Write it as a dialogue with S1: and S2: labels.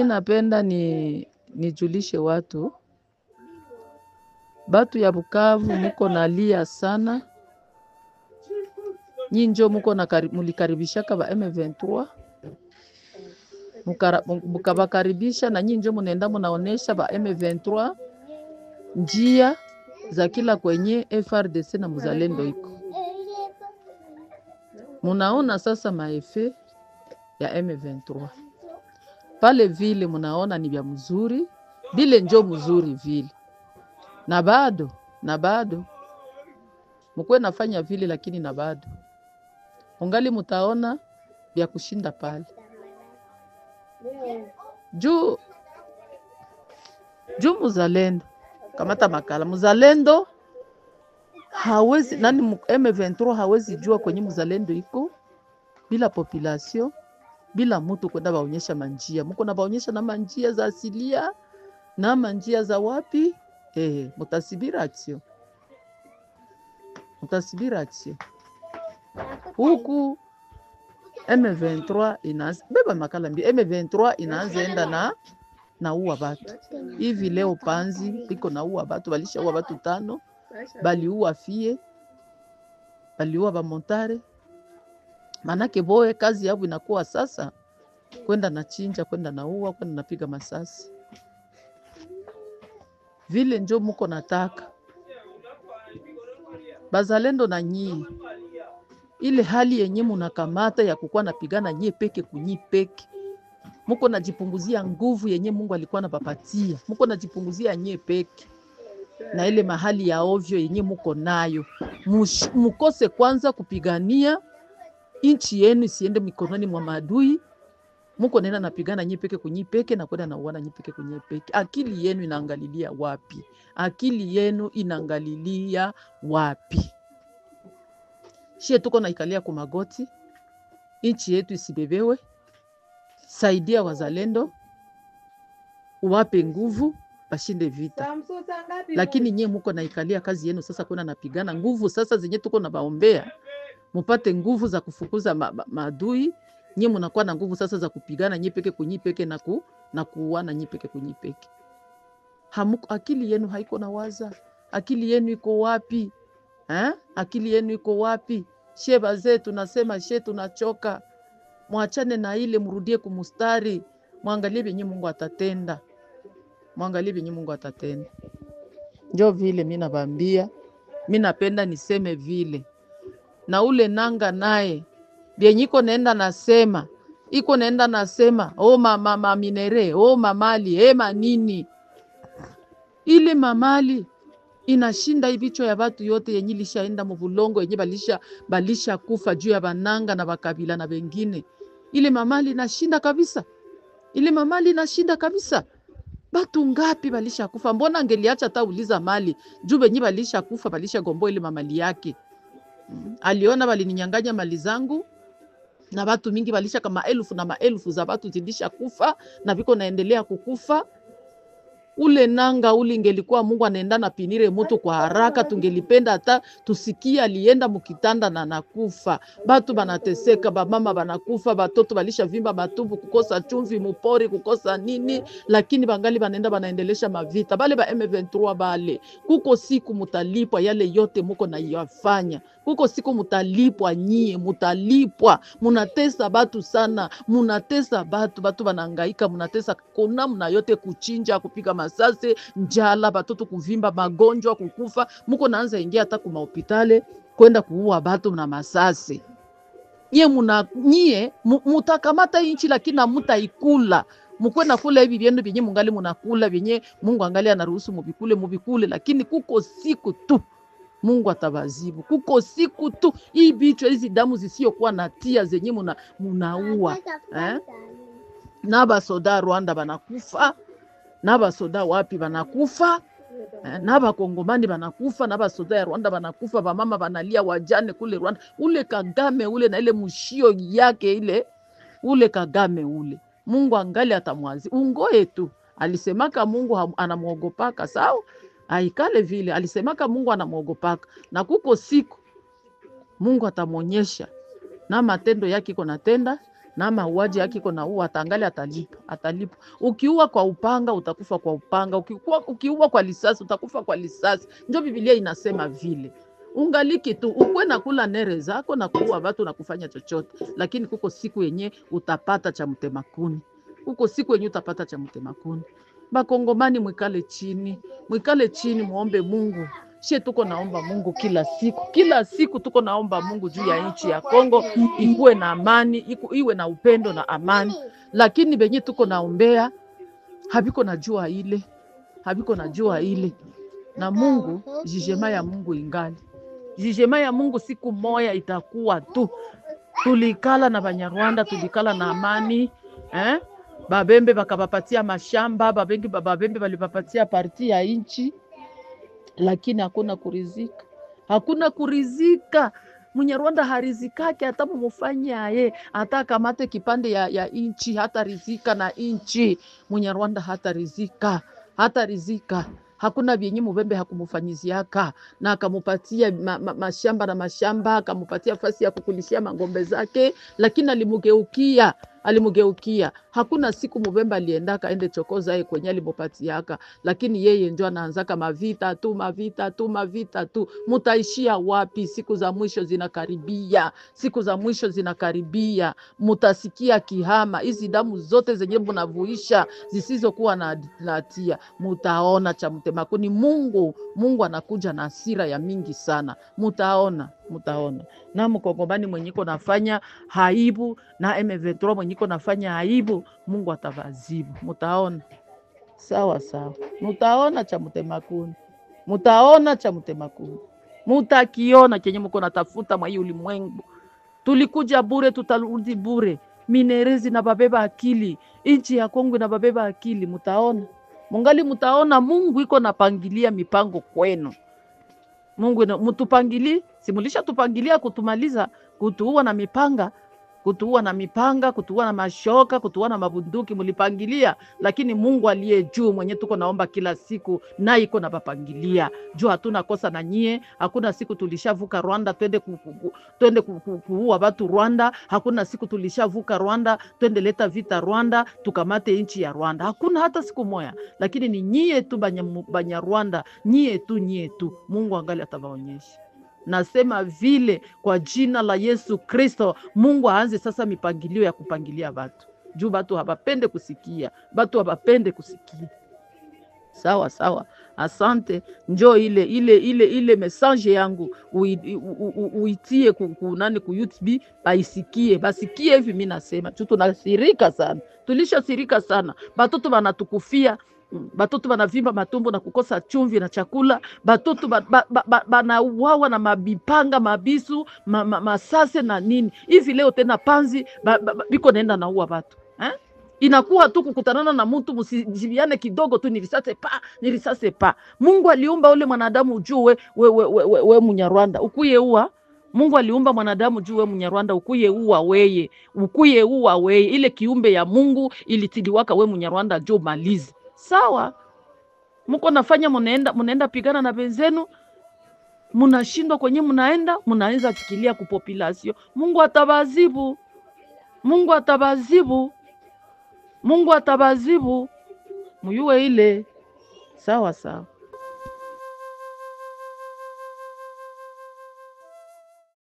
S1: napenda nijulishe watu. Batu ya Bukavu muko nalia sana. Nyinjo muko mulikaribishaka ba M23. Mukabakaribisha na nyinjo munenda munaonesha ba M23 njia za kila kwenye FRDC na muzalendo iko. Munaona sasa maefe ya M23. Pale vile munaona ni vya mzuri, bile njo mzuri vile. Na bado mukwe nafanya vile, lakini na bado ungali mutaona vya kushinda pale. Juu muzalendo kamata makala, muzalendo hawezi M23 hawezi jua kwenye muzalendo iko bila population, bila mtu kwenda baonyesha manjia. Muko na baonyesha na manjia za asilia na manjia za wapi? Mutasibira action. Huku M23 inaanza beba makala mbi. M23 inaanza enda na uwa batu. Hivi leo Panzi iko na uwa batu, balisha uwa batu 5, bali uwa fie, bali uwa bamontare. Manake boe kazi yabo inakuwa sasa kwenda na chinja, kwenda na uwa, kwenda napiga masasi. Vile njo muko nataka bazalendo na nyie, ile hali yenye munakamata ya kukuwa napigana nyie peke kunyi peke, muko najipunguzia nguvu yenye Mungu alikuwa anapapatia. Muko najipunguzia nyie peke na ile mahali ya ovyo yenye muko nayo. Mukose kwanza kupigania inchi yenu isiende mikononi mwa maadui. Muko nena napigana nyie peke kunyi peke na kwenda na uwana nyie peke kunyi peke. Akili yenu inaangalilia wapi? Shie tuko na ikalia kumagoti, inchi yetu isibebewe. Saidia wazalendo, uwape nguvu bashinde vita. Lakini nyie muko na ikalia kazi yenu sasa kuna napigana. Nguvu sasa zenye tuko na baombea mupate nguvu za kufukuza maadui. Nyie munakuwa na nguvu sasa za kupigana nyie peke kunyi peke na kuuana nyie peke kunyi peke. Akili yenu haiko na waza. Akili yenu iko wapi? Akili yenu iko wapi? Shie bazee tunasema shie tunachoka. Mwachane na ile, murudie kumustari. Mwangalie benye Mungu atatenda. Njo vile mina bambia. Mina penda niseme vile. Na ule nanga nae benye iko naenda nasema mama minere, mamali, manini. Ile mamali inashinda ibicho ya batu yote yenye lishaenda mubulongo, yenye balisha kufa juu ya bananga na bakabila na bengine. Ile mamali inashinda kabisa. Batu ngapi balisha kufa? Mbona angeliacha tauliza mali juu benye balisha kufa, balisha gombo ile mamali yake. Aliona balininyanganya mali zangu na batu mingi balisha kama maelfu na maelfu za batu zidisha kufa na biko naendelea kukufa. Ule nanga ingelikuwa Mungu anaenda na pinire moto kwa haraka, tungelipenda hata tusikia alienda mukitanda na nakufa. Batu banateseka, mama banakufa, batoto balisha vimba matumbu, kukosa chumvi mupori, kukosa nini, lakini bangali banaendelesha mavita. Bale ba M23 bale, kuko siku mutalipwa yale yote muko na yafanya. Kuko siku mutalipwa nyie, munatesa batu sana, batu banangaika, munatesa kuna muna yote, kuchinja, kupiga masase, njala, batoto kuvimba, magonjwa, kukufa. Muko naanza ingia hata kuma hospitali kwenda kuua batu na masase. Nyie mutakamata inchi lakini mutaikula. Mukwe na kula hivi vyenu vyenye mungali munakula, vyenye Mungu angali anaruhusu mubikule, lakini kuko siku tu Mungu atabazibu. Kuko siku tu hii bicho, hizi damu zisiyokuwa na tia zenye munaua. Naba soda Rwanda banakufa, naba soda wapi banakufa, naba Kongomani banakufa, naba soda ya Rwanda banakufa, bamama banalia, wajane kule Rwanda. Ule Kagame ule na ile mushio yake ile, ule Kagame ule, Mungu angali atamwazi. Ungoe tu. Alisemaka Mungu anamuogopaka, sawa? Aikale vile alisemaka Mungu anamuogopaka, na kuko siku Mungu atamonyesha na matendo yake iko natenda na mauaji yake iko na atangali atalipa. Ukiua kwa upanga utakufa kwa upanga, ukiua kwa lisasi utakufa kwa lisasi. Ndio Biblia inasema vile. Ungaliki tu ukwe na kula nere zako na kuua watu na kufanya chochote, lakini kuko siku yenye utapata cha mtemakuni. Kuko siku yenye utapata cha mtemakuni. Bakongomani mwikale chini muombe Mungu. She tuko naomba Mungu kila siku tuko naomba Mungu juu ya nchi ya Kongo ikuwe na amani, iwe na upendo na amani. Lakini benye tuko naombea habiko na jua ile. Na Mungu, jijema ya Mungu ingali. Jijema ya Mungu siku moya itakuwa tu. Tulikala na Banyarwanda, tulikala na amani, Babembe bakabapatia mashamba, babembe balibapatia parti ya inchi, lakini hakuna kurizika. Munyarwanda harizikake hata mumufanyaye, hata kamate kipande ya inchi, hata rizika na inchi. Munyarwanda hata rizika. Hakuna vyenye Mubembe hakumufanyiziaka, na akamupatia mashamba, akamupatia fasi ya kukulishia mangombe zake, lakini alimugeukia. Hakuna siku Mubembe aliendaka ende chokoza yeye kwenye alimupatiaka, lakini yeye ndio anaanzaka mavita tu. Mutaishia wapi? Siku za mwisho zinakaribia. Mutasikia kihama, hizi damu zote zenye mnavuisha zisizokuwa na hatia, mutaona cha mtemakuni. Mungu anakuja na hasira ya mingi sana. Mutaona. Na Mkongomani mwenyiko nafanya haibu, na M23 mwenyiko nafanya haibu, Mungu atavazibu. Mutaona. Sawa. Mutaona cha mtemakuni. Mutakiona kenye mko natafuta mwa hii ulimwengu. Tulikuja bure, tutarudi bure. Minerezi na babeba akili. Inchi ya Kongo na babeba akili. Mutaona Mungu iko napangilia mipango kwenu. Mungu mutupangilie, simulisha tupangilia kutumaliza, kutuua na mipanga, kutuua na mashoka, kutuua na mabunduki, mulipangilia. Lakini Mungu aliye juu mwenye tuko naomba kila siku, na iko na bapangilia. Juu hatuna kosa na nyie. Hakuna siku tulishavuka Rwanda twende kuua watu Rwanda. Hakuna siku tulishavuka Rwanda twende leta vita Rwanda tukamate nchi ya Rwanda. Hakuna hata siku moja. Lakini ni nyie tu banya Rwanda, nyie tu. Mungu angali atawaonyesha. Nasema vile kwa jina la Yesu Kristo, Mungu aanze sasa mipangilio ya kupangilia watu. Juu watu hawapende kusikia. Sawa. Asante. Njoo ile message yangu uitie ku YouTube basikie hivi mimi nasema. Tunasirika sana. Tulishasirika sana. Batoto wanatukufia. Batoto banavimba matumbo na kukosa chumvi na chakula. Batoto banauawa na mabipanga, mabisu, masase na nini. Hivi leo tena panzi biko naenda naua watu. Inakuwa tu kukutanana na mtu msijibiane kidogo tu nirisase pa. Mungu aliumba ule mwanadamu ujue we Munyarwanda ukuye ua. Mungu aliumba mwanadamu juu we Munyarwanda ukuye ua weye. Ile kiumbe ya Mungu ilitiliwaka we Munyarwanda juu malizi. Sawa. Muko nafanya munaenda pigana na benzenu. Munashindwa kwenye munaanza fikiria kupopulation. Mungu atabazibu. Muyue ile. Sawa.